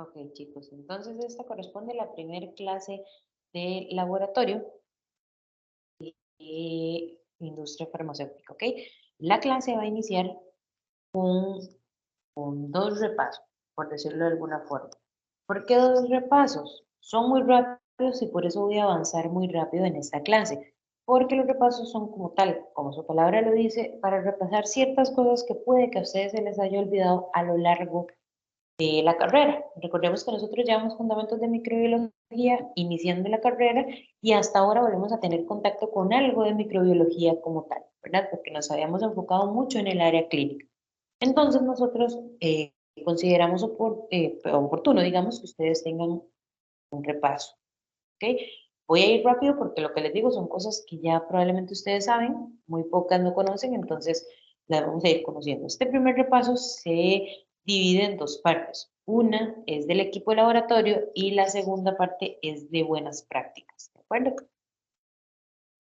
Ok, chicos, entonces esta corresponde a la primera clase de laboratorio de industria farmacéutica, ¿ok? La clase va a iniciar con, con dos repasos, por decirlo de alguna forma. ¿Por qué dos repasos? Son muy rápidos y por eso voy a avanzar muy rápido en esta clase, porque los repasos son como tal, como su palabra lo dice, para repasar ciertas cosas que puede que a ustedes se les haya olvidado a lo largo de la carrera. Recordemos que nosotros llevamos fundamentos de microbiología iniciando la carrera y hasta ahora volvemos a tener contacto con algo de microbiología como tal, ¿verdad? Porque nos habíamos enfocado mucho en el área clínica. Entonces nosotros consideramos oportuno, digamos, que ustedes tengan un repaso, ¿ok? Voy a ir rápido porque lo que les digo son cosas que ya probablemente ustedes saben, muy pocas no conocen, entonces las vamos a ir conociendo. Este primer repaso se divide en dos partes. Una es del equipo de laboratorio y la segunda parte es de buenas prácticas, ¿de acuerdo?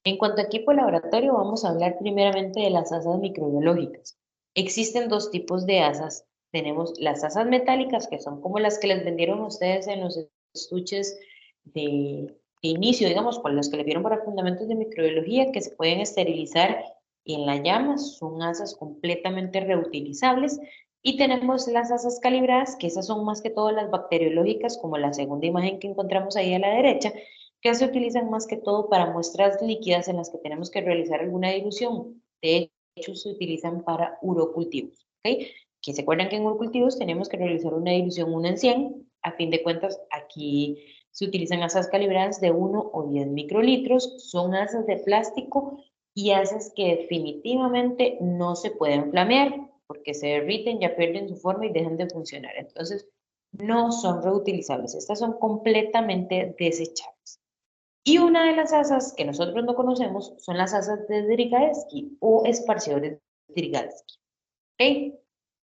En cuanto a equipo de laboratorio, vamos a hablar primeramente de las asas microbiológicas. Existen dos tipos de asas. Tenemos las asas metálicas, que son como las que les vendieron ustedes en los estuches de inicio, digamos, con las que le vieron para fundamentos de microbiología, que se pueden esterilizar en la llama, son asas completamente reutilizables. Y tenemos las asas calibradas, que esas son más que todo las bacteriológicas, como la segunda imagen que encontramos ahí a la derecha, que se utilizan más que todo para muestras líquidas en las que tenemos que realizar alguna dilución. De hecho, se utilizan para urocultivos, ¿ok? Que se acuerdan que en urocultivos tenemos que realizar una dilución 1 en 100. A fin de cuentas, aquí se utilizan asas calibradas de 1 o 10 microlitros. Son asas de plástico y asas que definitivamente no se pueden flamear porque se derriten, ya pierden su forma y dejan de funcionar. Entonces, no son reutilizables. Estas son completamente desechables. Y una de las asas que nosotros no conocemos son las asas de Drigalski o esparcidores Drigalski. ¿Ok?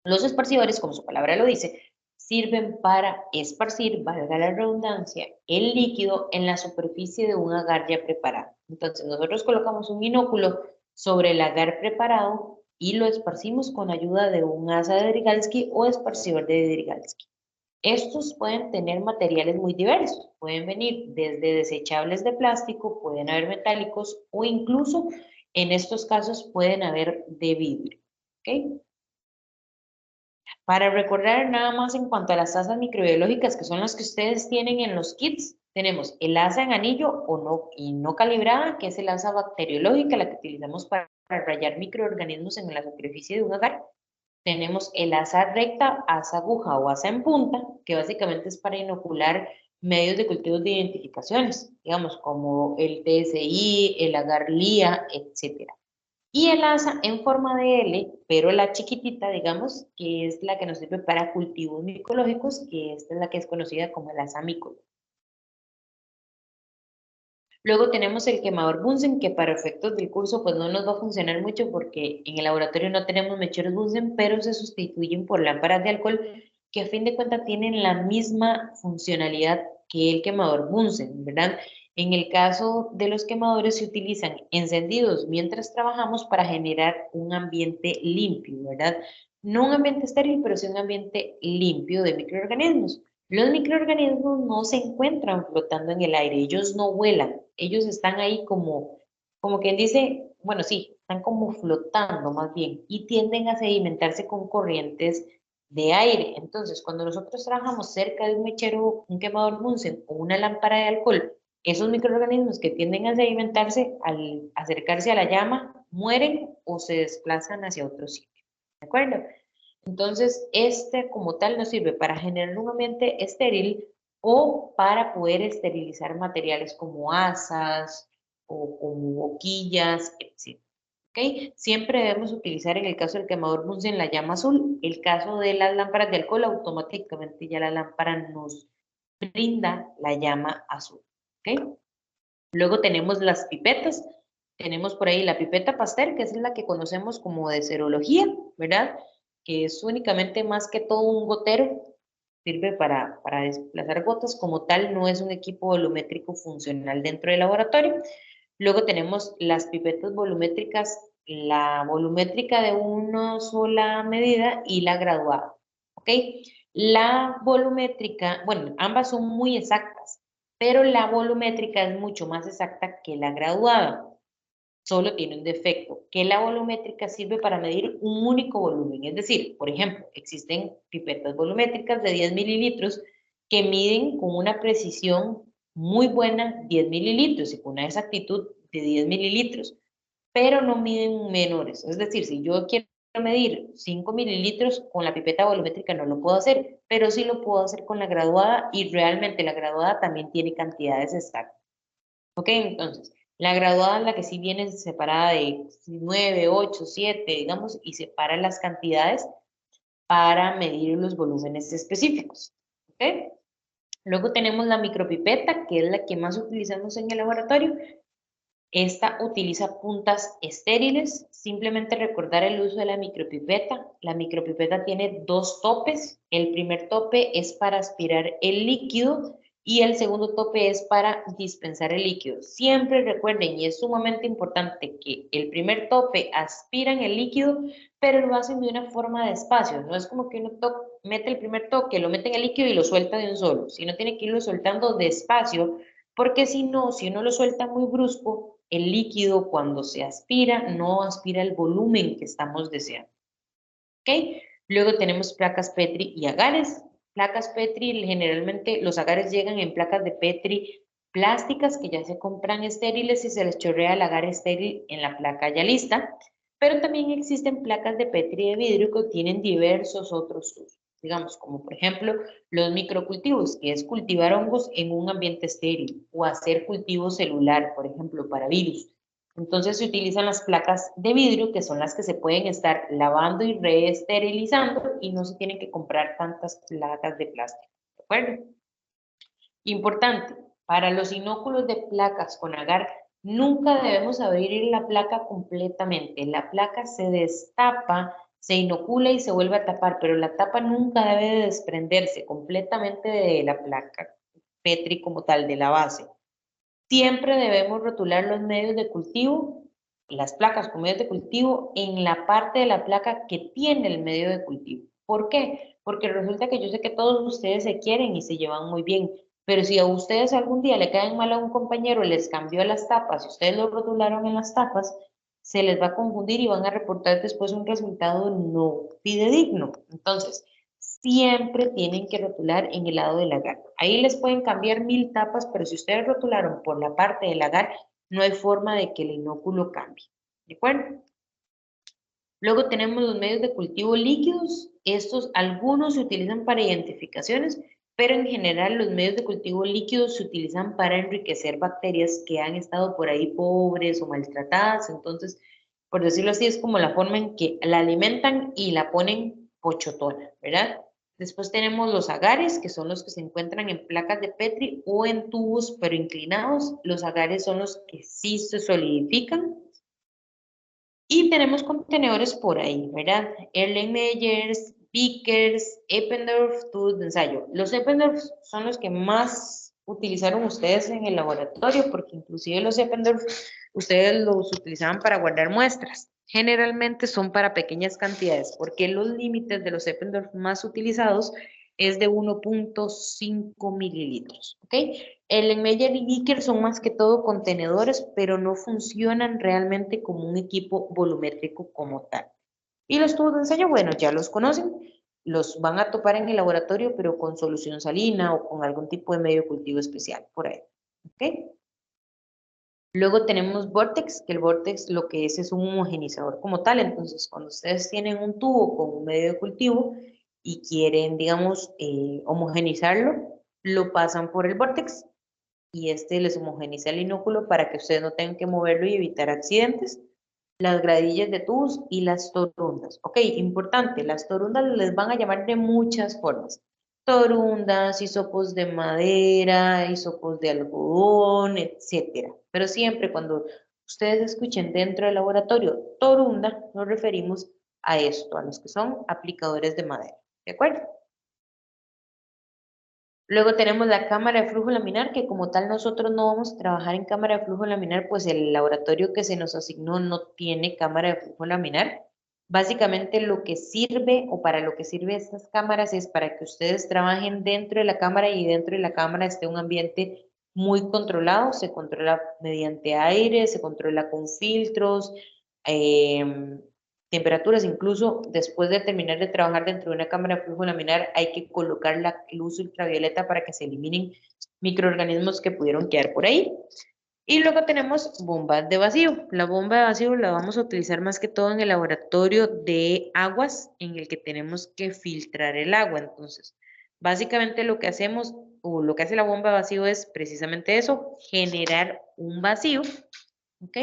Los esparcidores, como su palabra lo dice, sirven para esparcir, valga la redundancia, el líquido en la superficie de un agar ya preparado. Entonces, nosotros colocamos un inóculo sobre el agar preparado y lo esparcimos con ayuda de un asa de Drigalski o esparcidor de Drigalski. Estos pueden tener materiales muy diversos, pueden venir desde desechables de plástico, pueden haber metálicos o incluso en estos casos pueden haber de vidrio. ¿Ok? Para recordar nada más en cuanto a las asas microbiológicas, que son las que ustedes tienen en los kits, tenemos el asa en anillo o no, y no calibrada, que es el asa bacteriológica, la que utilizamos para rayar microorganismos en la superficie de un agar. Tenemos el asa recta, asa aguja o asa en punta, que básicamente es para inocular medios de cultivos de identificaciones, digamos, como el TSI, el agar LIA, etcétera. Y el asa en forma de L, pero la chiquitita, digamos, que es la que nos sirve para cultivos micológicos, que esta es la que es conocida como el asa micol. Luego tenemos el quemador Bunsen, que para efectos del curso pues no nos va a funcionar mucho porque en el laboratorio no tenemos mecheros Bunsen, pero se sustituyen por lámparas de alcohol que a fin de cuentas tienen la misma funcionalidad que el quemador Bunsen, ¿verdad? En el caso de los quemadores se utilizan encendidos mientras trabajamos para generar un ambiente limpio, ¿verdad? No un ambiente estéril, pero sí un ambiente limpio de microorganismos. Los microorganismos no se encuentran flotando en el aire, ellos no vuelan, ellos están ahí como quien dice, bueno, sí, están como flotando más bien y tienden a sedimentarse con corrientes de aire. Entonces, cuando nosotros trabajamos cerca de un mechero, un quemador Bunsen o una lámpara de alcohol, esos microorganismos que tienden a sedimentarse al acercarse a la llama mueren o se desplazan hacia otro sitio. ¿De acuerdo? Entonces, este como tal nos sirve para generar un ambiente estéril o para poder esterilizar materiales como asas o como boquillas, etc. ¿Ok? Siempre debemos utilizar en el caso del quemador Bunsen la llama azul. El caso de las lámparas de alcohol, automáticamente ya la lámpara nos brinda la llama azul. ¿Ok? Luego tenemos las pipetas. Tenemos por ahí la pipeta Pasteur, que es la que conocemos como de serología, ¿verdad? Que es únicamente más que todo un gotero, sirve para desplazar gotas, como tal no es un equipo volumétrico funcional dentro del laboratorio. Luego tenemos las pipetas volumétricas, la volumétrica de una sola medida y la graduada, ¿ok? La volumétrica, bueno, ambas son muy exactas, pero la volumétrica es mucho más exacta que la graduada. Solo tiene un defecto, que la volumétrica sirve para medir un único volumen. Es decir, por ejemplo, existen pipetas volumétricas de 10 mililitros que miden con una precisión muy buena 10 mililitros y con una exactitud de 10 mililitros, pero no miden menores. Es decir, si yo quiero medir 5 mililitros con la pipeta volumétrica no lo puedo hacer, pero sí lo puedo hacer con la graduada y realmente la graduada también tiene cantidades exactas. ¿Ok? Entonces, la graduada es la que sí viene separada de 9, 8, 7, digamos, y separa las cantidades para medir los volúmenes específicos. ¿Ok? Luego tenemos la micropipeta, que es la que más utilizamos en el laboratorio. Esta utiliza puntas estériles. Simplemente recordar el uso de la micropipeta. La micropipeta tiene dos topes. El primer tope es para aspirar el líquido y el segundo tope es para dispensar el líquido. Siempre recuerden, y es sumamente importante, que el primer tope aspiran el líquido, pero lo hacen de una forma despacio. No es como que uno mete el primer toque, lo mete en el líquido y lo suelta de un solo, sino tiene que irlo soltando despacio porque si no, si uno lo suelta muy brusco, el líquido cuando se aspira no aspira el volumen que estamos deseando. ¿Ok? Luego tenemos placas Petri y agares. Placas Petri, generalmente los agares llegan en placas de Petri plásticas que ya se compran estériles y se les chorrea el agar estéril en la placa ya lista. Pero también existen placas de Petri de vidrio que tienen diversos otros usos. Digamos, como por ejemplo los microcultivos, que es cultivar hongos en un ambiente estéril, o hacer cultivo celular, por ejemplo, para virus. Entonces se utilizan las placas de vidrio, que son las que se pueden estar lavando y reesterilizando y no se tienen que comprar tantas placas de plástico. ¿De acuerdo? Importante, para los inóculos de placas con agar, nunca debemos abrir la placa completamente. La placa se destapa, se inocula y se vuelve a tapar, pero la tapa nunca debe de desprenderse completamente de la placa Petri como tal, de la base. Siempre debemos rotular los medios de cultivo, las placas con medios de cultivo, en la parte de la placa que tiene el medio de cultivo. ¿Por qué? Porque resulta que yo sé que todos ustedes se quieren y se llevan muy bien, pero si a ustedes algún día le caen mal a un compañero, les cambió las tapas y ustedes lo rotularon en las tapas, se les va a confundir y van a reportar después un resultado no fidedigno. Entonces, siempre tienen que rotular en el lado del agar. Ahí les pueden cambiar 1000 tapas, pero si ustedes rotularon por la parte del agar, no hay forma de que el inóculo cambie. ¿De acuerdo? Luego tenemos los medios de cultivo líquidos. Estos, algunos se utilizan para identificaciones, pero en general los medios de cultivo líquidos se utilizan para enriquecer bacterias que han estado por ahí pobres o maltratadas. Entonces, por decirlo así, es como la forma en que la alimentan y la ponen pochotona, ¿verdad? Después tenemos los agares, que son los que se encuentran en placas de Petri o en tubos, pero inclinados. Los agares son los que sí se solidifican. Y tenemos contenedores por ahí, ¿verdad? Erlenmeyers, Vickers, Eppendorf, tubos de ensayo. Los Eppendorf son los que más utilizaron ustedes en el laboratorio, porque inclusive los Eppendorf ustedes los utilizaban para guardar muestras. Generalmente son para pequeñas cantidades, porque los límites de los Eppendorf más utilizados es de 1.5 mililitros, ¿ok? El Meyer y Vickers son más que todo contenedores, pero no funcionan realmente como un equipo volumétrico como tal. Y los tubos de ensayo, bueno, ya los conocen, los van a topar en el laboratorio, pero con solución salina o con algún tipo de medio de cultivo especial, por ahí. ¿Ok? Luego tenemos Vortex, que el Vortex lo que es un homogenizador como tal. Entonces, cuando ustedes tienen un tubo con un medio de cultivo y quieren, digamos, homogenizarlo, lo pasan por el Vortex y este les homogeniza el inóculo para que ustedes no tengan que moverlo y evitar accidentes. Las gradillas de tubos y las torundas. Ok, importante, las torundas les van a llamar de muchas formas. Torundas, hisopos de madera, hisopos de algodón, etcétera. Pero siempre cuando ustedes escuchen dentro del laboratorio torunda, nos referimos a esto, a los que son aplicadores de madera. ¿De acuerdo? Luego tenemos la cámara de flujo laminar, que como tal nosotros no vamos a trabajar en cámara de flujo laminar, pues el laboratorio que se nos asignó no tiene cámara de flujo laminar. Básicamente lo que sirve o para lo que sirve estas cámaras es para que ustedes trabajen dentro de la cámara y dentro de la cámara esté un ambiente muy controlado, se controla mediante aire, se controla con filtros, temperaturas, incluso después de terminar de trabajar dentro de una cámara de flujo laminar hay que colocar la luz ultravioleta para que se eliminen microorganismos que pudieron quedar por ahí. Y luego tenemos bombas de vacío. La bomba de vacío la vamos a utilizar más que todo en el laboratorio de aguas en el que tenemos que filtrar el agua. Entonces, básicamente lo que hacemos o lo que hace la bomba de vacío es precisamente eso, generar un vacío. ¿Ok?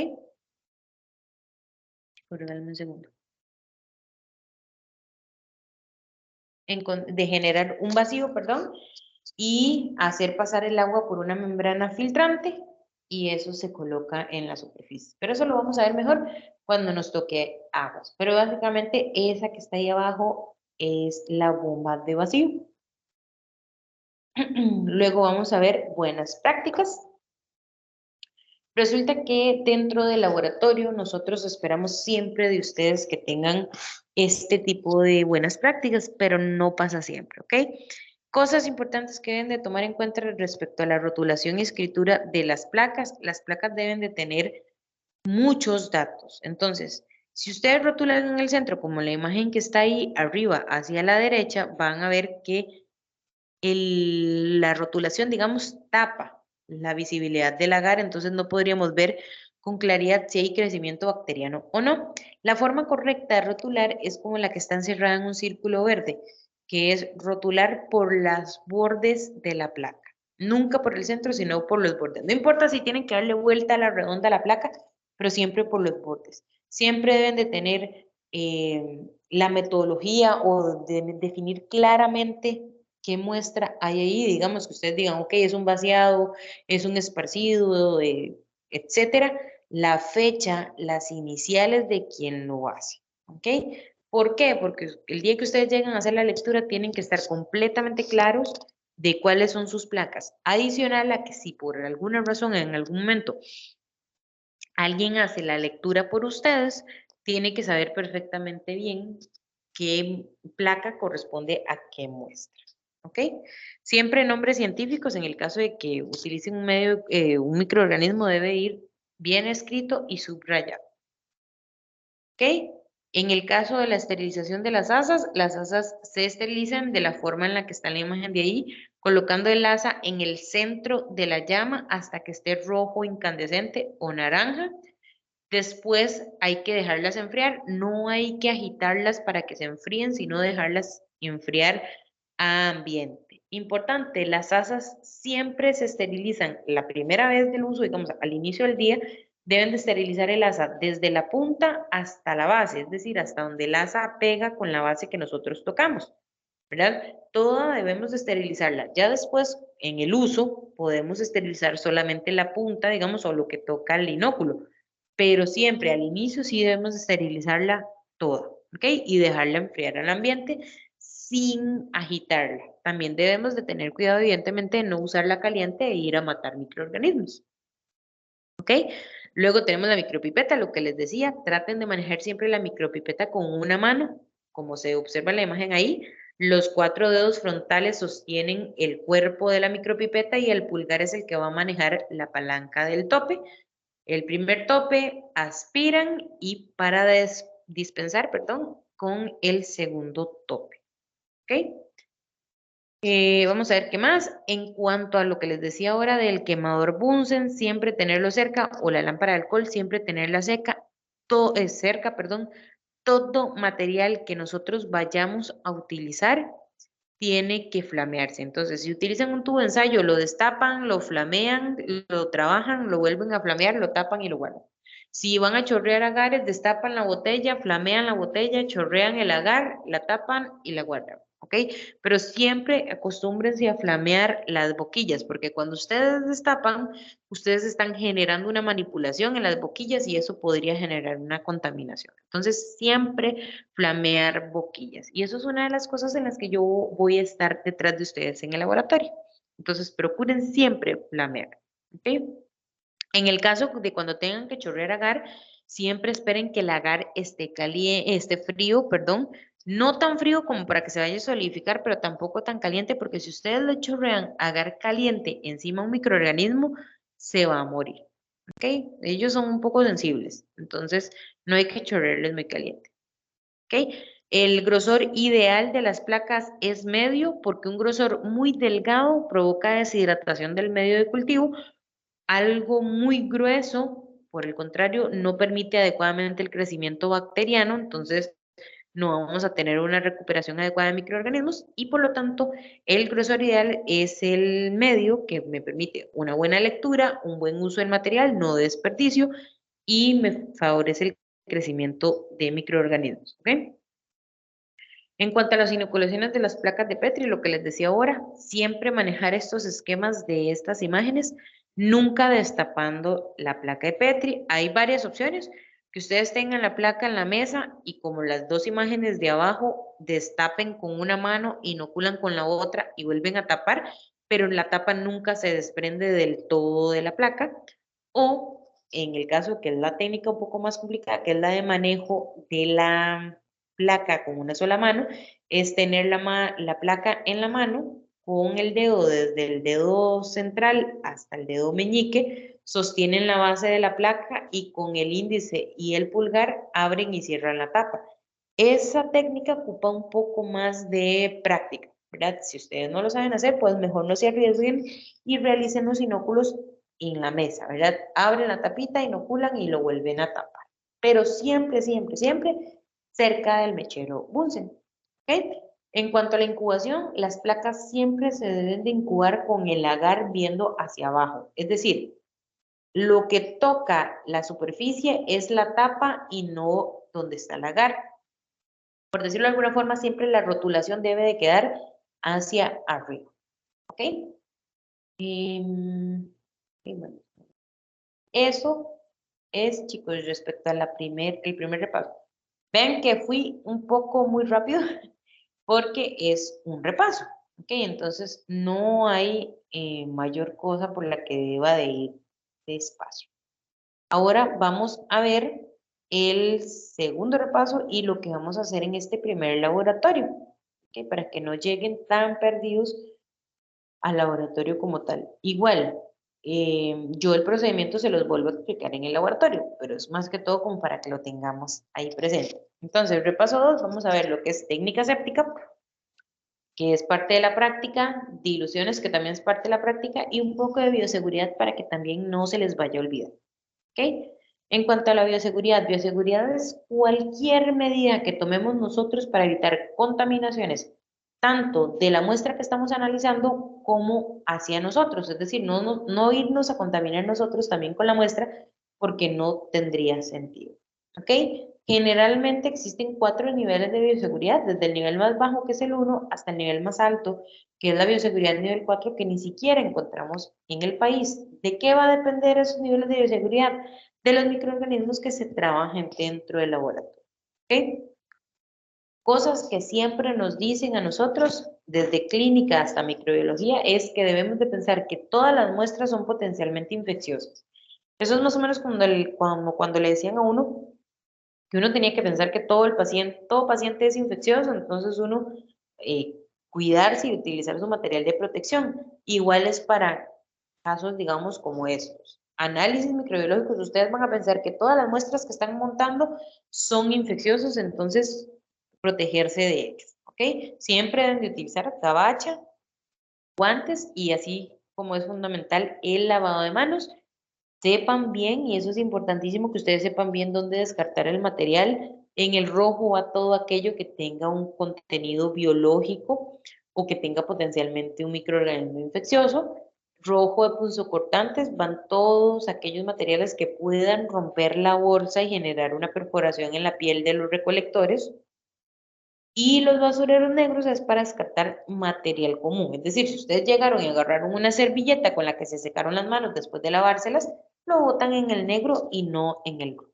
Regálame un segundo. De generar un vacío, perdón, y hacer pasar el agua por una membrana filtrante y eso se coloca en la superficie. Pero eso lo vamos a ver mejor cuando nos toque aguas. Pero básicamente esa que está ahí abajo es la bomba de vacío. Luego vamos a ver buenas prácticas. Resulta que dentro del laboratorio nosotros esperamos siempre de ustedes que tengan este tipo de buenas prácticas, pero no pasa siempre, ¿ok? Cosas importantes que deben de tomar en cuenta respecto a la rotulación y escritura de las placas. Las placas deben de tener muchos datos. Entonces, si ustedes rotulan en el centro, como la imagen que está ahí arriba hacia la derecha, van a ver que la rotulación, digamos, tapa la visibilidad del agar, entonces no podríamos ver con claridad si hay crecimiento bacteriano o no. La forma correcta de rotular es como la que está encerrada en un círculo verde, que es rotular por los bordes de la placa. Nunca por el centro, sino por los bordes. No importa si tienen que darle vuelta a la redonda a la placa, pero siempre por los bordes. Siempre deben de tener la metodología o de definir claramente qué muestra hay ahí, digamos que ustedes digan, ok, es un vaciado, es un esparcido, etcétera, la fecha, las iniciales de quien lo hace, ¿ok? ¿Por qué? Porque el día que ustedes llegan a hacer la lectura tienen que estar completamente claros de cuáles son sus placas. Adicional a que si por alguna razón en algún momento alguien hace la lectura por ustedes, tiene que saber perfectamente bien qué placa corresponde a qué muestra. ¿Ok? Siempre nombres científicos, en el caso de que utilicen un medio, un microorganismo debe ir bien escrito y subrayado. ¿Ok? En el caso de la esterilización de las asas se esterilizan de la forma en la que está en la imagen de ahí, colocando el asa en el centro de la llama hasta que esté rojo incandescente o naranja. Después hay que dejarlas enfriar, no hay que agitarlas para que se enfríen, sino dejarlas enfriar a ambiente. Importante, las asas siempre se esterilizan la primera vez del uso, digamos, al inicio del día, deben de esterilizar el asa desde la punta hasta la base, es decir, hasta donde el asa pega con la base que nosotros tocamos, ¿verdad? Toda debemos de esterilizarla. Ya después, en el uso, podemos esterilizar solamente la punta, digamos, o lo que toca el inóculo, pero siempre al inicio sí debemos esterilizarla toda, ¿ok? Y dejarla enfriar al ambiente sin agitarla. También debemos de tener cuidado, evidentemente, de no usarla caliente e ir a matar microorganismos, ¿ok? Luego tenemos la micropipeta, lo que les decía, traten de manejar siempre la micropipeta con una mano, como se observa en la imagen ahí. Los 4 dedos frontales sostienen el cuerpo de la micropipeta y el pulgar es el que va a manejar la palanca del tope. El primer tope aspiran y para dispensar, perdón, con el segundo tope. ¿Ok? Vamos a ver qué más. En cuanto a lo que les decía ahora del quemador Bunsen, siempre tenerlo cerca, o la lámpara de alcohol, siempre tenerla seca, cerca, perdón. Todo material que nosotros vayamos a utilizar tiene que flamearse. Entonces, si utilizan un tubo de ensayo, lo destapan, lo flamean, lo trabajan, lo vuelven a flamear, lo tapan y lo guardan. Si van a chorrear agares, destapan la botella, flamean la botella, chorrean el agar, la tapan y la guardan. ¿Ok? Pero siempre acostúmbrense a flamear las boquillas, porque cuando ustedes destapan, ustedes están generando una manipulación en las boquillas y eso podría generar una contaminación. Entonces, siempre flamear boquillas. Y eso es una de las cosas en las que yo voy a estar detrás de ustedes en el laboratorio. Entonces, procuren siempre flamear. ¿Ok? En el caso de cuando tengan que chorrear agar, siempre esperen que el agar esté frío, perdón, no tan frío como para que se vaya a solidificar, pero tampoco tan caliente, porque si ustedes le chorrean agar caliente encima a un microorganismo, se va a morir. ¿Ok? Ellos son un poco sensibles, entonces no hay que chorrearles muy caliente. ¿Ok? El grosor ideal de las placas es medio porque un grosor muy delgado provoca deshidratación del medio de cultivo. Algo muy grueso, por el contrario, no permite adecuadamente el crecimiento bacteriano, entonces no vamos a tener una recuperación adecuada de microorganismos y por lo tanto el grosor ideal es el medio que me permite una buena lectura, un buen uso del material, no desperdicio y me favorece el crecimiento de microorganismos. ¿Ok? En cuanto a las inoculaciones de las placas de Petri, lo que les decía ahora, siempre manejar estos esquemas de estas imágenes, nunca destapando la placa de Petri. Hay varias opciones, que ustedes tengan la placa en la mesa y como las dos imágenes de abajo, destapen con una mano, inoculan con la otra y vuelven a tapar, pero la tapa nunca se desprende del todo de la placa. O en el caso que es la técnica un poco más complicada, que es la de manejo de la placa con una sola mano, es tener la placa en la mano con el dedo desde el dedo central hasta el dedo meñique, sostienen la base de la placa y con el índice y el pulgar abren y cierran la tapa. Esa técnica ocupa un poco más de práctica, ¿verdad? Si ustedes no lo saben hacer, pues mejor no se arriesguen y realicen los inóculos en la mesa, ¿verdad? Abren la tapita, inoculan y lo vuelven a tapar. Pero siempre, siempre, siempre cerca del mechero Bunsen. ¿Ok? En cuanto a la incubación, las placas siempre se deben de incubar con el agar viendo hacia abajo. Es decir, lo que toca la superficie es la tapa y no donde está el agar. Por decirlo de alguna forma, siempre la rotulación debe de quedar hacia arriba. ¿Ok? Y bueno, eso es, chicos, respecto a el primer repaso. Ven que fui un poco muy rápido porque es un repaso. ¿Ok? Entonces, no hay mayor cosa por la que deba de ir despacio. Ahora vamos a ver el segundo repaso y lo que vamos a hacer en este primer laboratorio, ¿ok? Para que no lleguen tan perdidos al laboratorio como tal. Igual, yo el procedimiento se los vuelvo a explicar en el laboratorio, pero es más que todo como para que lo tengamos ahí presente. Entonces, repaso 2, vamos a ver lo que es técnica séptica, que es parte de la práctica, diluciones, que también es parte de la práctica, y un poco de bioseguridad para que también no se les vaya a olvidar. ¿Ok? En cuanto a la bioseguridad, bioseguridad es cualquier medida que tomemos nosotros para evitar contaminaciones, tanto de la muestra que estamos analizando como hacia nosotros. Es decir, no irnos a contaminar nosotros también con la muestra porque no tendría sentido. ¿Ok? Generalmente existen 4 niveles de bioseguridad, desde el nivel más bajo, que es el 1, hasta el nivel más alto, que es la bioseguridad nivel 4, que ni siquiera encontramos en el país. ¿De qué va a depender esos niveles de bioseguridad? De los microorganismos que se trabajen dentro del laboratorio. ¿Ok? Cosas que siempre nos dicen a nosotros, desde clínica hasta microbiología, es que debemos de pensar que todas las muestras son potencialmente infecciosas. Eso es más o menos cuando le decían a uno que uno tenía que pensar que todo paciente es infeccioso, entonces uno eh, cuidarse y utilizar su material de protección. Igual es para casos, digamos, como estos. Análisis microbiológicos, ustedes van a pensar que todas las muestras que están montando son infecciosos, entonces protegerse de ellos, ¿ok? Siempre deben de utilizar tabacha, guantes y así como es fundamental el lavado de manos. Sepan bien, y eso es importantísimo, que ustedes sepan bien dónde descartar el material. En el rojo va todo aquello que tenga un contenido biológico o que tenga potencialmente un microorganismo infeccioso. Rojo de punzocortantes van todos aquellos materiales que puedan romper la bolsa y generar una perforación en la piel de los recolectores. Y los basureros negros es para descartar material común. Es decir, si ustedes llegaron y agarraron una servilleta con la que se secaron las manos después de lavárselas, lo botan en el negro y no en el rojo.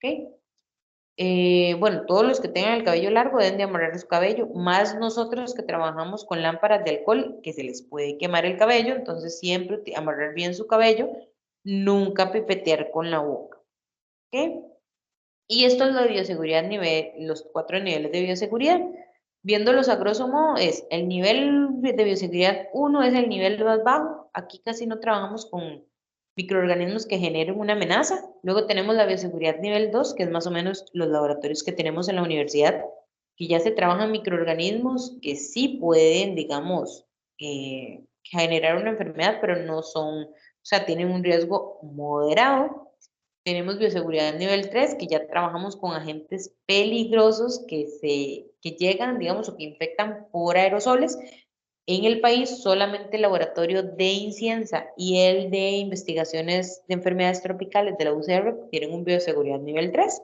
¿Ok? Bueno, todos los que tengan el cabello largo deben de amarrar su cabello, más nosotros que trabajamos con lámparas de alcohol, que se les puede quemar el cabello, entonces siempre amarrar bien su cabello, nunca pipetear con la boca. ¿Ok? Y esto es lo de bioseguridad, los 4 niveles de bioseguridad. Viéndolos a grosso modo, es el nivel de bioseguridad 1 es el nivel más bajo. Aquí casi no trabajamos con microorganismos que generen una amenaza. Luego tenemos la bioseguridad nivel 2, que es más o menos los laboratorios que tenemos en la universidad, que ya se trabajan microorganismos que sí pueden, digamos, generar una enfermedad, pero no son, o sea, tienen un riesgo moderado. Tenemos bioseguridad nivel 3 que ya trabajamos con agentes peligrosos que llegan, digamos, o que infectan por aerosoles. En el país, solamente el laboratorio de Inciensa y el de investigaciones de enfermedades tropicales de la UCR tienen un bioseguridad nivel 3.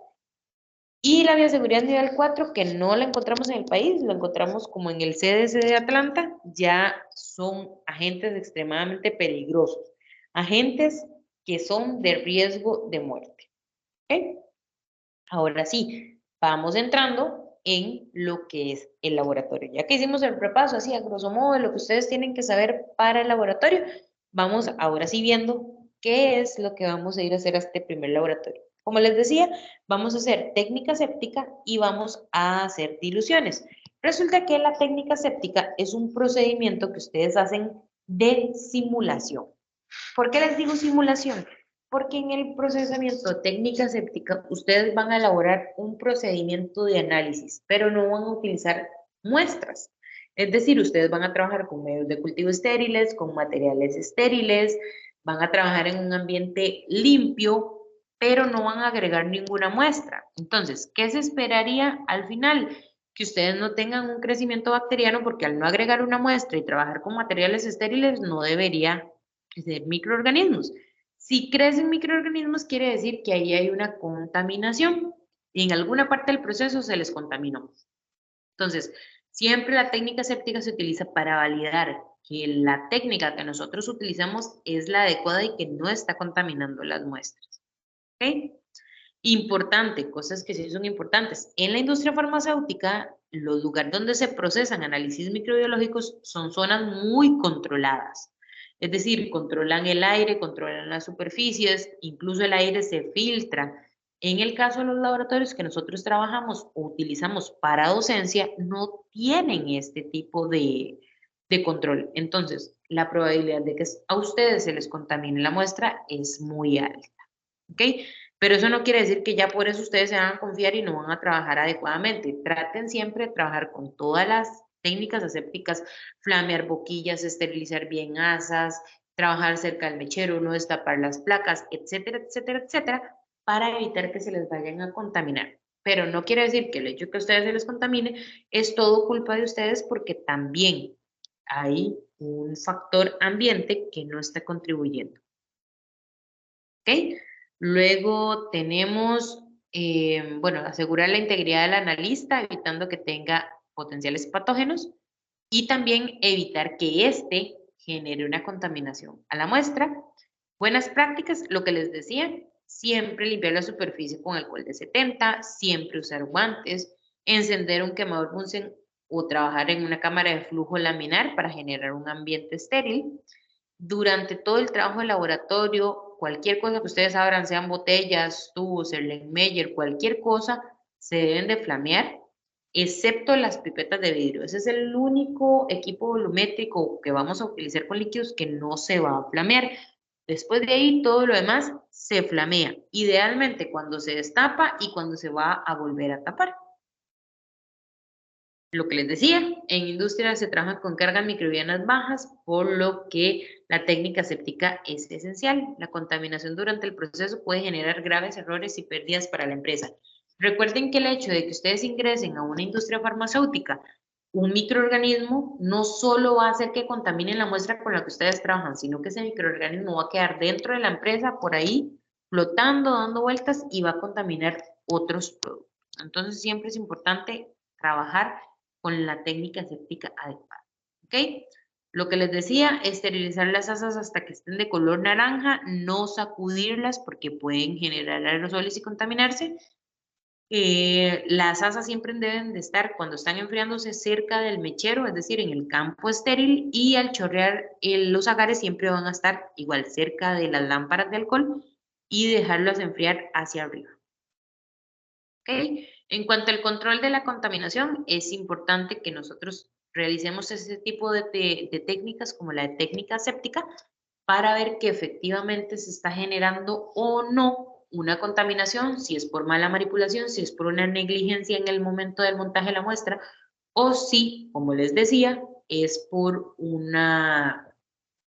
Y la bioseguridad nivel 4 que no la encontramos en el país, lo encontramos como en el CDC de Atlanta, ya son agentes extremadamente peligrosos, agentes que son de riesgo de muerte. ¿Ok? Ahora sí, vamos entrando en lo que es el laboratorio. Ya que hicimos el repaso así a grosso modo de lo que ustedes tienen que saber para el laboratorio, vamos ahora sí viendo qué es lo que vamos a ir a hacer a este primer laboratorio. Como les decía, vamos a hacer técnica séptica y vamos a hacer diluciones. Resulta que la técnica séptica es un procedimiento que ustedes hacen de simulación. ¿Por qué les digo simulación? Porque en el procesamiento de técnica séptica ustedes van a elaborar un procedimiento de análisis, pero no van a utilizar muestras. Es decir, ustedes van a trabajar con medios de cultivo estériles, con materiales estériles, van a trabajar en un ambiente limpio, pero no van a agregar ninguna muestra. Entonces, ¿qué se esperaría al final? Que ustedes no tengan un crecimiento bacteriano porque al no agregar una muestra y trabajar con materiales estériles no debería crecer microorganismos. Si crecen microorganismos, quiere decir que ahí hay una contaminación y en alguna parte del proceso se les contaminó. Entonces, siempre la técnica séptica se utiliza para validar que la técnica que nosotros utilizamos es la adecuada y que no está contaminando las muestras. ¿Ok? Importante, cosas que sí son importantes. En la industria farmacéutica, los lugares donde se procesan análisis microbiológicos son zonas muy controladas. Es decir, controlan el aire, controlan las superficies, incluso el aire se filtra. En el caso de los laboratorios que nosotros trabajamos o utilizamos para docencia, no tienen este tipo de control. Entonces, la probabilidad de que a ustedes se les contamine la muestra es muy alta. ¿Ok? Pero eso no quiere decir que ya por eso ustedes se van a confiar y no van a trabajar adecuadamente. Traten siempre de trabajar con todas las técnicas asépticas, flamear boquillas, esterilizar bien asas, trabajar cerca del mechero, no destapar las placas, etcétera, etcétera, etcétera, para evitar que se les vayan a contaminar. Pero no quiere decir que el hecho de que a ustedes se les contamine es todo culpa de ustedes porque también hay un factor ambiente que no está contribuyendo. ¿Ok? Luego tenemos, bueno, asegurar la integridad del analista, evitando que tenga potenciales patógenos y también evitar que éste genere una contaminación a la muestra. Buenas prácticas, lo que les decía, siempre limpiar la superficie con alcohol de 70, siempre usar guantes, encender un quemador Bunsen o trabajar en una cámara de flujo laminar para generar un ambiente estéril. Durante todo el trabajo de laboratorio, cualquier cosa que ustedes abran, sean botellas, tubos, Erlenmeyer, cualquier cosa, se deben de flamear, excepto las pipetas de vidrio. Ese es el único equipo volumétrico que vamos a utilizar con líquidos que no se va a flamear. Después de ahí, todo lo demás se flamea, idealmente cuando se destapa y cuando se va a volver a tapar. Lo que les decía, en industria se trabaja con cargas microbianas bajas, por lo que la técnica séptica es esencial. La contaminación durante el proceso puede generar graves errores y pérdidas para la empresa. Recuerden que el hecho de que ustedes ingresen a una industria farmacéutica, un microorganismo no solo va a hacer que contamine la muestra con la que ustedes trabajan, sino que ese microorganismo va a quedar dentro de la empresa por ahí, flotando, dando vueltas y va a contaminar otros productos. Entonces siempre es importante trabajar con la técnica séptica adecuada. ¿Ok? Lo que les decía, esterilizar las asas hasta que estén de color naranja, no sacudirlas porque pueden generar aerosoles y contaminarse. Las asas siempre deben de estar cuando están enfriándose cerca del mechero, es decir, en el campo estéril, y al chorrear los agares siempre van a estar igual cerca de las lámparas de alcohol y dejarlas enfriar hacia arriba. ¿Ok? En cuanto al control de la contaminación, es importante que nosotros realicemos ese tipo de técnicas como la de técnica séptica para ver que efectivamente se está generando o no una contaminación, si es por mala manipulación, si es por una negligencia en el momento del montaje de la muestra, o si, como les decía, es por un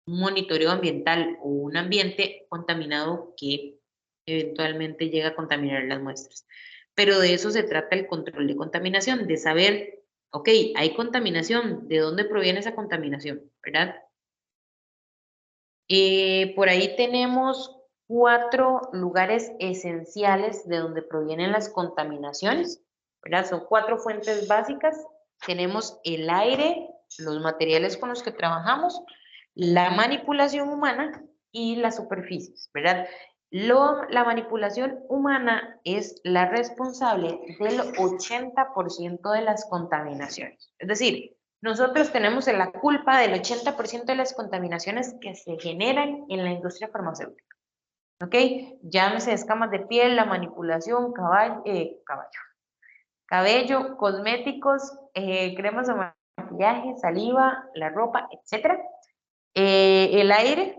monitoreo ambiental o un ambiente contaminado que eventualmente llega a contaminar las muestras. Pero de eso se trata el control de contaminación, de saber, ok, hay contaminación, ¿de dónde proviene esa contaminación? ¿Verdad? Por ahí tenemos 4 lugares esenciales de donde provienen las contaminaciones, ¿verdad? Son 4 fuentes básicas. Tenemos el aire, los materiales con los que trabajamos, la manipulación humana y las superficies, ¿verdad? La manipulación humana es la responsable del 80% de las contaminaciones. Es decir, nosotros tenemos la culpa del 80% de las contaminaciones que se generan en la industria farmacéutica. ¿Ok? Llámese escamas de piel, la manipulación, cabello, cosméticos, cremas de maquillaje, saliva, la ropa, etc. El aire,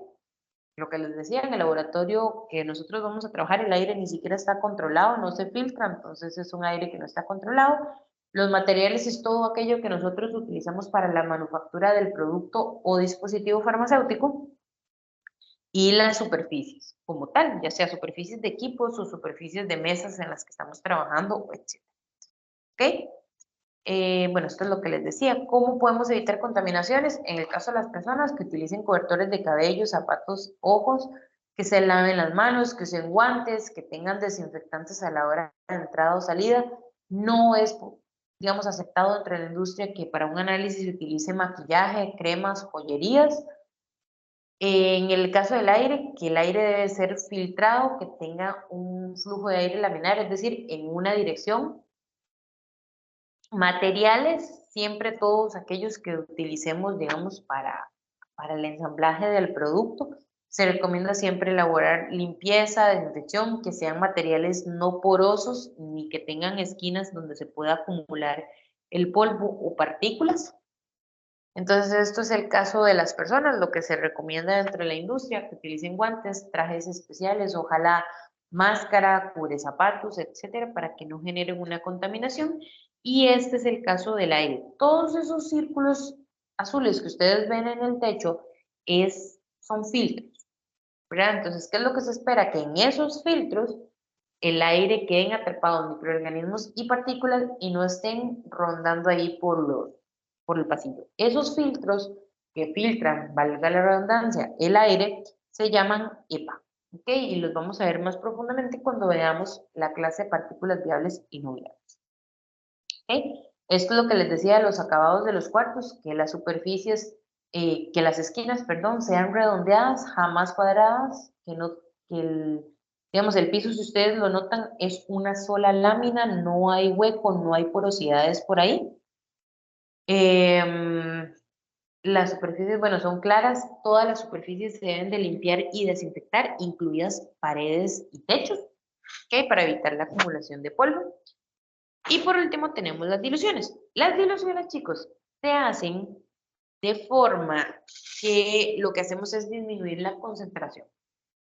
lo que les decía, en el laboratorio que nosotros vamos a trabajar, el aire ni siquiera está controlado, no se filtra, entonces es un aire que no está controlado. Los materiales es todo aquello que nosotros utilizamos para la manufactura del producto o dispositivo farmacéutico. Y las superficies, como tal, ya sea superficies de equipos o superficies de mesas en las que estamos trabajando, etc. ¿Ok? Bueno, esto es lo que les decía. ¿Cómo podemos evitar contaminaciones? En el caso de las personas que utilicen cobertores de cabello, zapatos, ojos, que se laven las manos, que usen guantes, que tengan desinfectantes a la hora de entrada o salida. No es, digamos, aceptado entre la industria que para un análisis se utilice maquillaje, cremas, joyerías. En el caso del aire, que el aire debe ser filtrado, que tenga un flujo de aire laminar, es decir, en una dirección. Materiales, siempre todos aquellos que utilicemos, digamos, para el ensamblaje del producto. Se recomienda siempre elaborar limpieza, desinfección, que sean materiales no porosos ni que tengan esquinas donde se pueda acumular el polvo o partículas. Entonces, esto es el caso de las personas, lo que se recomienda dentro de la industria, que utilicen guantes, trajes especiales, ojalá máscara, cubre zapatos, etcétera, para que no generen una contaminación. Y este es el caso del aire. Todos esos círculos azules que ustedes ven en el techo son filtros, ¿verdad? Entonces, ¿qué es lo que se espera? Que en esos filtros el aire queden atrapados microorganismos y partículas y no estén rondando ahí por el pasillo. Esos filtros que filtran, valga la redundancia, el aire, se llaman EPA. ¿Ok? Y los vamos a ver más profundamente cuando veamos la clase de partículas viables y no viables. ¿Ok? Esto es lo que les decía de los acabados de los cuartos, que las superficies, que las esquinas, perdón, sean redondeadas, jamás cuadradas, digamos, el piso, si ustedes lo notan, es una sola lámina, no hay hueco, no hay porosidades por ahí. Las superficies, bueno, son claras, todas las superficies se deben de limpiar y desinfectar, incluidas paredes y techos, ¿ok? Para evitar la acumulación de polvo. Y por último tenemos las diluciones. Las diluciones, chicos, se hacen de forma que lo que hacemos es disminuir la concentración.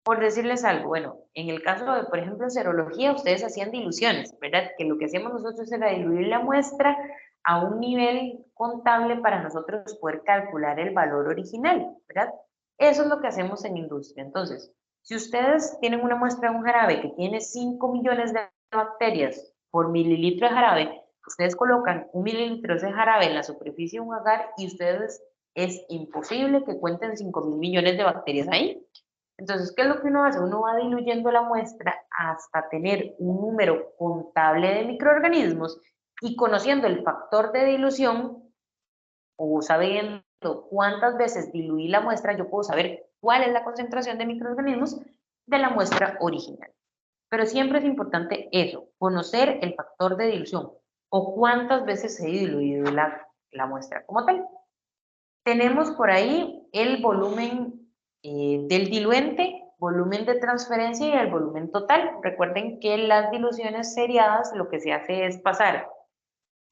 Por decirles algo, bueno, en el caso de, por ejemplo, serología, ustedes hacían diluciones, ¿verdad? Que lo que hacíamos nosotros era diluir la muestra a un nivel contable para nosotros poder calcular el valor original, ¿verdad? Eso es lo que hacemos en industria. Entonces, si ustedes tienen una muestra de un jarabe que tiene 5 millones de bacterias por mililitro de jarabe, ustedes colocan 1 mililitro de ese jarabe en la superficie de un agar y ustedes es imposible que cuenten 5.000 millones de bacterias ahí. Entonces, ¿qué es lo que uno hace? Uno va diluyendo la muestra hasta tener un número contable de microorganismos y conociendo el factor de dilución o sabiendo cuántas veces diluí la muestra, yo puedo saber cuál es la concentración de microorganismos de la muestra original. Pero siempre es importante eso, conocer el factor de dilución o cuántas veces he diluido la muestra como tal. Tenemos por ahí el volumen del diluente, volumen de transferencia y el volumen total. Recuerden que las diluciones seriadas lo que se hace es pasar,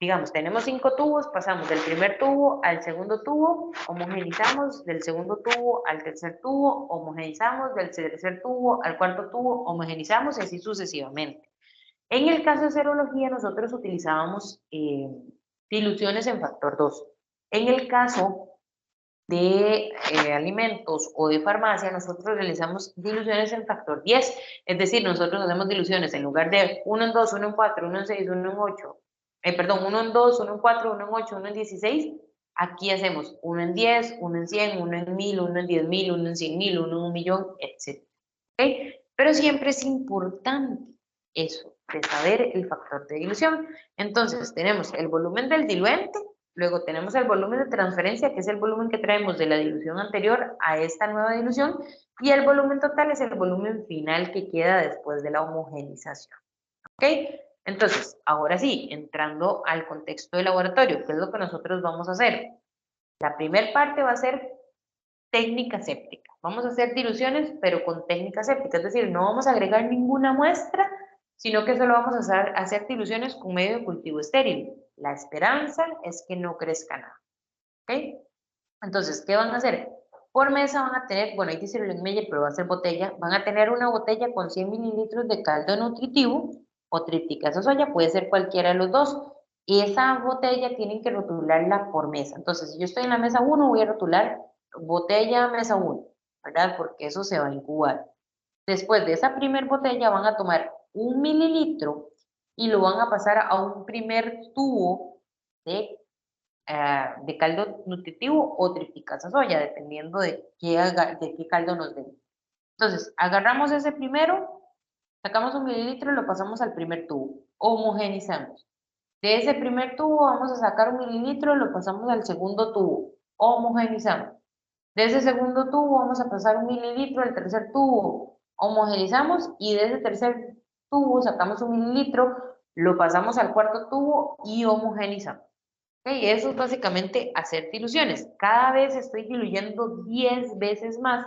digamos, tenemos 5 tubos, pasamos del primer tubo al segundo tubo, homogeneizamos, del segundo tubo al tercer tubo, homogeneizamos, del tercer tubo al cuarto tubo, homogeneizamos y así sucesivamente. En el caso de serología, nosotros utilizábamos diluciones en factor 2. En el caso de alimentos o de farmacia, nosotros realizamos diluciones en factor 10. Es decir, nosotros hacemos diluciones en lugar de 1 en 2, 1 en 4, 1 en 6, 1 en 8. Perdón, 1 en 2, 1 en 4, 1 en 8, 1 en 16. Aquí hacemos 1 en 10, 1 en 100, 1 en 1000, 1 en 10.000, 1 en 100.000, 1 en 1.000.000, etc. ¿Okay? Pero siempre es importante eso, de saber el factor de dilución. Entonces, tenemos el volumen del diluente, luego tenemos el volumen de transferencia, que es el volumen que traemos de la dilución anterior a esta nueva dilución, y el volumen total es el volumen final que queda después de la homogenización. ¿Ok? Entonces, ahora sí, entrando al contexto del laboratorio, ¿qué es lo que nosotros vamos a hacer? La primera parte va a ser técnica séptica. Vamos a hacer diluciones, pero con técnica séptica, es decir, no vamos a agregar ninguna muestra, sino que solo vamos a hacer diluciones con medio de cultivo estéril. La esperanza es que no crezca nada. ¿Ok? Entonces, ¿qué van a hacer? Por mesa van a tener, bueno, ahí dice el Meyer, pero va a ser botella, van a tener una botella con 100 mililitros de caldo nutritivo o triticasa soya, puede ser cualquiera de los dos. Y esa botella tienen que rotularla por mesa. Entonces, si yo estoy en la mesa 1, voy a rotular botella mesa 1, ¿verdad? Porque eso se va a incubar. Después de esa primer botella van a tomar 1 mililitro y lo van a pasar a un primer tubo de caldo nutritivo o triticasa soya, dependiendo de qué caldo nos den. Entonces, agarramos ese primero, sacamos 1 mililitro y lo pasamos al primer tubo, homogenizamos. De ese primer tubo vamos a sacar 1 mililitro y lo pasamos al segundo tubo, homogenizamos. De ese segundo tubo vamos a pasar 1 mililitro al tercer tubo, homogenizamos y de ese tercer tubo sacamos 1 mililitro, lo pasamos al cuarto tubo y homogenizamos. Okay, eso es básicamente hacer diluciones. Cada vez estoy diluyendo 10 veces más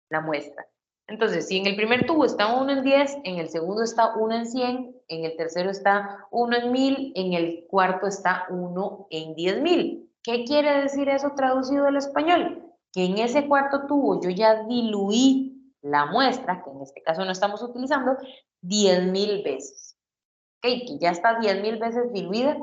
la muestra. Entonces, si en el primer tubo está 1 en 10, en el segundo está 1 en 100, en el tercero está 1 en 1000, en el cuarto está 1 en 10.000. ¿Qué quiere decir eso traducido al español? Que en ese cuarto tubo yo ya diluí la muestra, que en este caso no estamos utilizando, 10.000 veces. Okay, que ya está 10.000 veces diluida,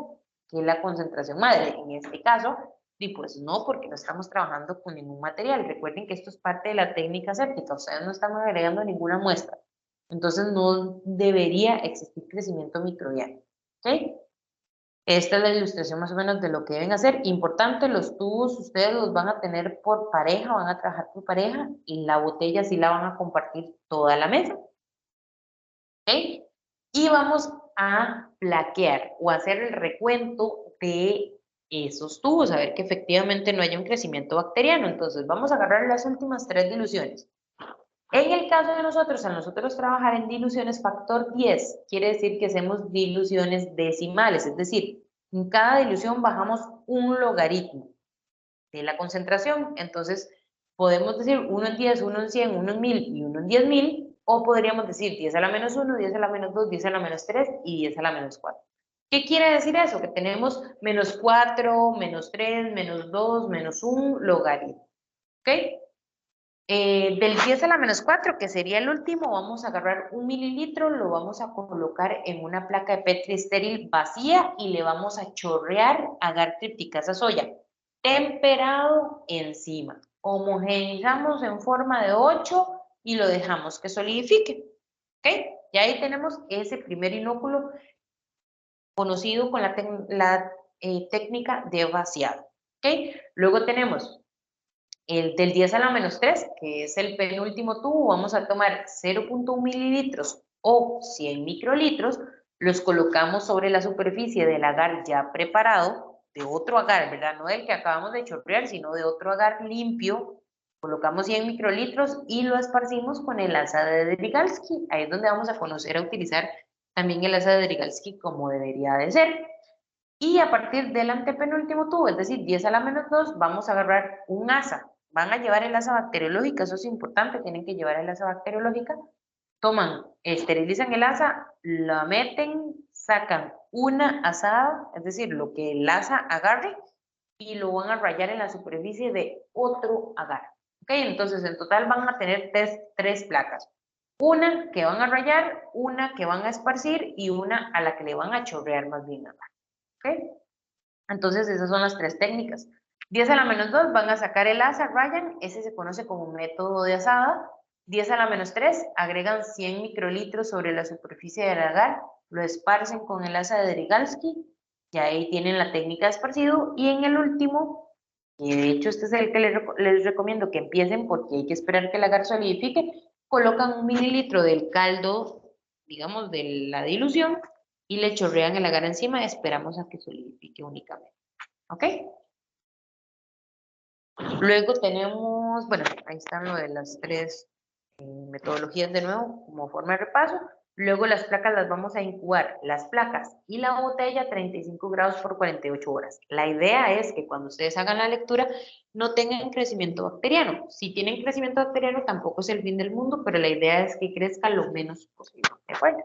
que es la concentración madre. En este caso, y pues no, porque no estamos trabajando con ningún material. Recuerden que esto es parte de la técnica séptica, ustedes no están agregando ninguna muestra. Entonces no debería existir crecimiento microbiano. ¿Ok? Esta es la ilustración más o menos de lo que deben hacer. Importante, los tubos ustedes los van a tener por pareja, van a trabajar por pareja, y la botella sí la van a compartir toda la mesa. ¿Ok? Y vamos a plaquear o hacer el recuento de esos tubos, a ver que efectivamente no haya un crecimiento bacteriano. Entonces vamos a agarrar las últimas 3 diluciones. En el caso de nosotros, al nosotros trabajar en diluciones factor 10, quiere decir que hacemos diluciones decimales, es decir, en cada dilución bajamos un logaritmo de la concentración. Entonces podemos decir 1 en 10, 1 en 100, 1 en 1000 y 1 en 10.000. O podríamos decir 10 a la menos 1, 10 a la menos 2, 10 a la menos 3 y 10 a la menos 4. ¿Qué quiere decir eso? Que tenemos menos 4, menos 3, menos 2, menos 1 logaritmo. ¿Ok? Del 10 a la menos 4, que sería el último, vamos a agarrar 1 mililitro, lo vamos a colocar en una placa de Petri estéril vacía y le vamos a chorrear agar triticasa soya, temperado encima. Homogeneizamos en forma de 8 y lo dejamos que solidifique. ¿Ok? Y ahí tenemos ese primer inóculo conocido con la técnica de vaciado. ¿Ok? Luego tenemos el del 10 a la menos 3, que es el penúltimo tubo, vamos a tomar 0.1 mililitros o 100 microlitros, los colocamos sobre la superficie del agar ya preparado, de otro agar, ¿verdad? No del que acabamos de chorrear, sino de otro agar limpio. Colocamos 100 microlitros y lo esparcimos con el asa de Drygalski. Ahí es donde vamos a conocer a utilizar también el asa de Drygalski como debería de ser. Y a partir del antepenúltimo tubo, es decir, 10 a la menos 2, vamos a agarrar un asa van a llevar el asa bacteriológica, eso es importante, tienen que llevar el asa bacteriológica, toman, esterilizan el asa, la meten, sacan una asada, es decir, lo que el asa agarre, y lo van a rayar en la superficie de otro agar. ¿Ok? Entonces, en total van a tener tres placas. Una que van a rayar, una que van a esparcir y una a la que le van a chorrear más bien agar. ¿Ok? Entonces, esas son las tres técnicas. 10 a la menos 2 van a sacar el asa, rayan, ese se conoce como método de asada. 10 a la menos 3 agregan 100 microlitros sobre la superficie del agar, lo esparcen con el asa de Drygalski, y ahí tienen la técnica de esparcido. Y en el último, y de hecho este es el que les recomiendo que empiecen porque hay que esperar que el agar solidifique, colocan 1 mililitro del caldo, digamos, de la dilución, y le chorrean el agar encima y esperamos a que solidifique únicamente. ¿Ok? Luego tenemos, bueno, ahí están lo de las tres metodologías de nuevo, como forma de repaso. Luego las placas las vamos a incubar, las placas y la botella a 35 grados por 48 horas. La idea es que cuando ustedes hagan la lectura no tengan crecimiento bacteriano. Si tienen crecimiento bacteriano tampoco es el fin del mundo, pero la idea es que crezca lo menos posible. ¿De acuerdo?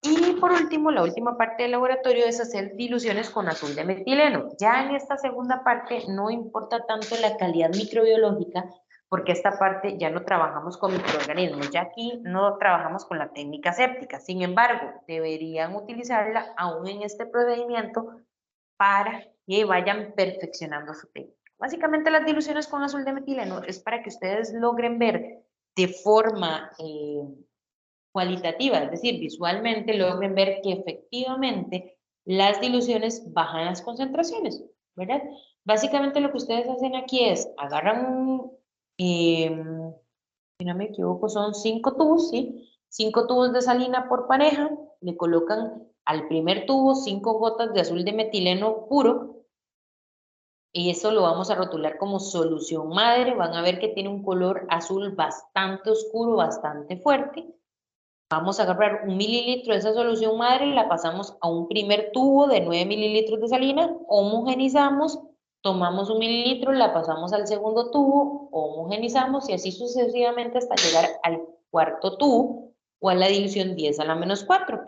Y por último, la última parte del laboratorio es hacer diluciones con azul de metileno. Ya en esta segunda parte no importa tanto la calidad microbiológica, porque esta parte ya no trabajamos con microorganismos, ya aquí no trabajamos con la técnica séptica. Sin embargo, deberían utilizarla aún en este procedimiento para que vayan perfeccionando su técnica. Básicamente las diluciones con azul de metileno es para que ustedes logren ver de forma cualitativa, es decir, visualmente logren ver que efectivamente las diluciones bajan las concentraciones, ¿verdad? Básicamente lo que ustedes hacen aquí es, agarran si no me equivoco, son 5 tubos, ¿sí? 5 tubos de salina por pareja, le colocan al primer tubo 5 gotas de azul de metileno puro, y eso lo vamos a rotular como solución madre, van a ver que tiene un color azul bastante oscuro, bastante fuerte. Vamos a agarrar 1 mililitro de esa solución madre y la pasamos a un primer tubo de 9 mililitros de salina, homogenizamos, tomamos 1 mililitro, la pasamos al segundo tubo, homogenizamos y así sucesivamente hasta llegar al cuarto tubo o a la dilución 10 a la menos 4.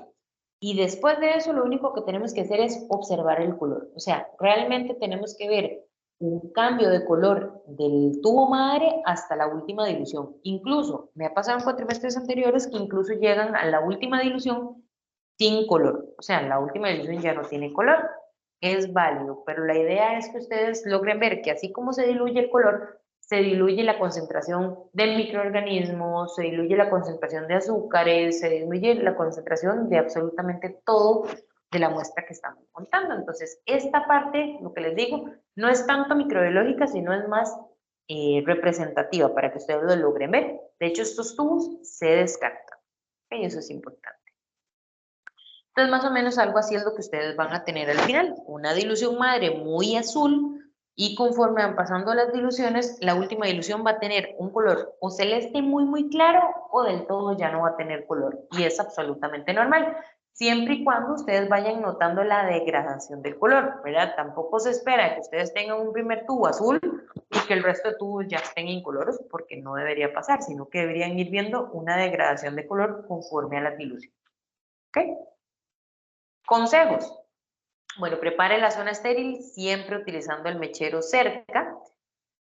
Y después de eso lo único que tenemos que hacer es observar el color. O sea, realmente tenemos que ver un cambio de color del tubo madre hasta la última dilución. Incluso, me ha pasado en cuatrimestres anteriores que incluso llegan a la última dilución sin color. O sea, la última dilución ya no tiene color. Es válido, pero la idea es que ustedes logren ver que así como se diluye el color, se diluye la concentración de microorganismos, se diluye la concentración de azúcares, se diluye la concentración de absolutamente todo de la muestra que estamos contando. Entonces, esta parte, lo que les digo, no es tanto microbiológica, sino es más representativa para que ustedes lo logren ver. De hecho, estos tubos se descartan. Y eso es importante. Entonces, más o menos algo así es lo que ustedes van a tener al final. Una dilución madre muy azul y conforme van pasando las diluciones, la última dilución va a tener un color o celeste muy, muy claro o del todo ya no va a tener color. Y es absolutamente normal, siempre y cuando ustedes vayan notando la degradación del color, ¿verdad? Tampoco se espera que ustedes tengan un primer tubo azul y que el resto de tubos ya estén incoloros, porque no debería pasar, sino que deberían ir viendo una degradación de color conforme a las diluciones. ¿Ok? Consejos. Bueno, prepare la zona estéril siempre utilizando el mechero cerca.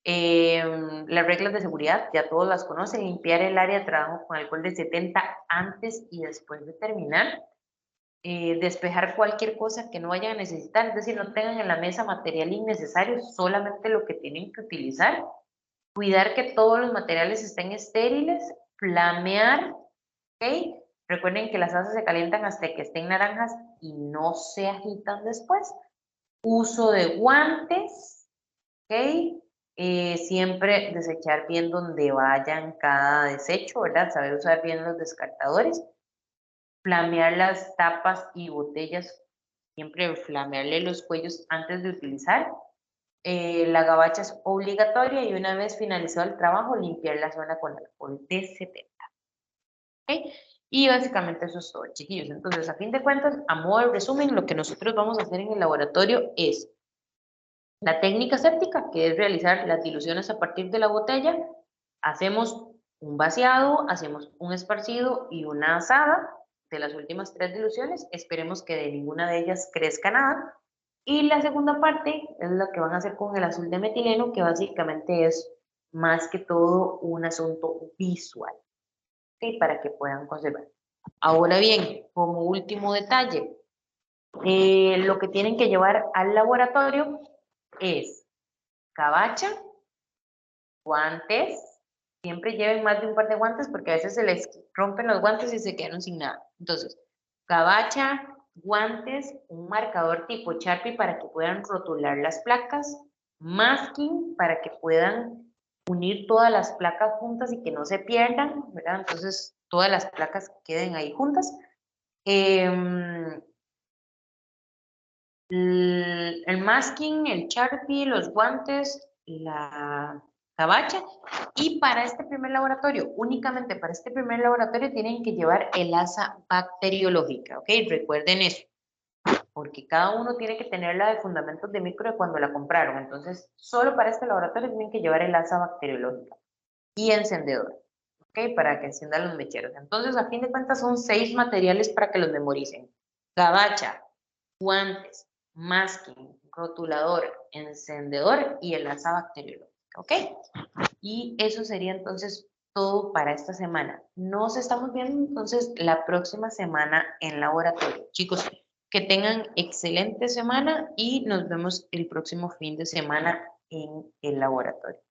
Las reglas de seguridad ya todos las conocen. Limpiar el área de trabajo con alcohol de 70 antes y después de terminar. Despejar cualquier cosa que no vayan a necesitar. Es decir, no tengan en la mesa material innecesario, solamente lo que tienen que utilizar. Cuidar que todos los materiales estén estériles. Flamear. ¿Ok? Recuerden que las asas se calientan hasta que estén naranjas y no se agitan después. Uso de guantes, ¿ok? Siempre desechar bien donde vayan cada desecho, ¿verdad? Saber usar bien los descartadores. Flamear las tapas y botellas, siempre flamearle los cuellos antes de utilizar. La gabacha es obligatoria y una vez finalizado el trabajo, limpiar la zona con alcohol de 70. ¿Ok? Y básicamente eso es todo, chiquillos. Entonces, a fin de cuentas, a modo de resumen, lo que nosotros vamos a hacer en el laboratorio es La técnica séptica, que es realizar las diluciones a partir de la botella, hacemos un vaciado, hacemos un esparcido y una asada de las últimas 3 diluciones. Esperemos que de ninguna de ellas crezca nada. Y la segunda parte es la que van a hacer con el azul de metileno, que básicamente es más que todo un asunto visual, ¿ok? Para que puedan conservar. Ahora bien, como último detalle, lo que tienen que llevar al laboratorio es cabacha, guantes, siempre lleven más de un par de guantes porque a veces se les rompen los guantes y se quedan sin nada. Entonces, cabacha, guantes, un marcador tipo Sharpie para que puedan rotular las placas, masking para que puedan unir todas las placas juntas y que no se pierdan, ¿verdad? Entonces, todas las placas queden ahí juntas. El masking, el Sharpie, los guantes, la cabacha. Y para este primer laboratorio, únicamente para este primer laboratorio, tienen que llevar el asa bacteriológica, ¿ok? Recuerden eso, porque cada uno tiene que tener la de fundamentos de micro de cuando la compraron. Entonces, solo para este laboratorio tienen que llevar el asa bacteriológica y encendedor, ¿ok? Para que enciendan los mecheros. Entonces, a fin de cuentas, son 6 materiales para que los memoricen. Cabacha, guantes, masking, rotulador, encendedor y el asa bacteriológica, ¿ok? Y eso sería entonces todo para esta semana. Nos estamos viendo entonces la próxima semana en laboratorio. Chicos, que tengan excelente semana y nos vemos el próximo fin de semana en el laboratorio.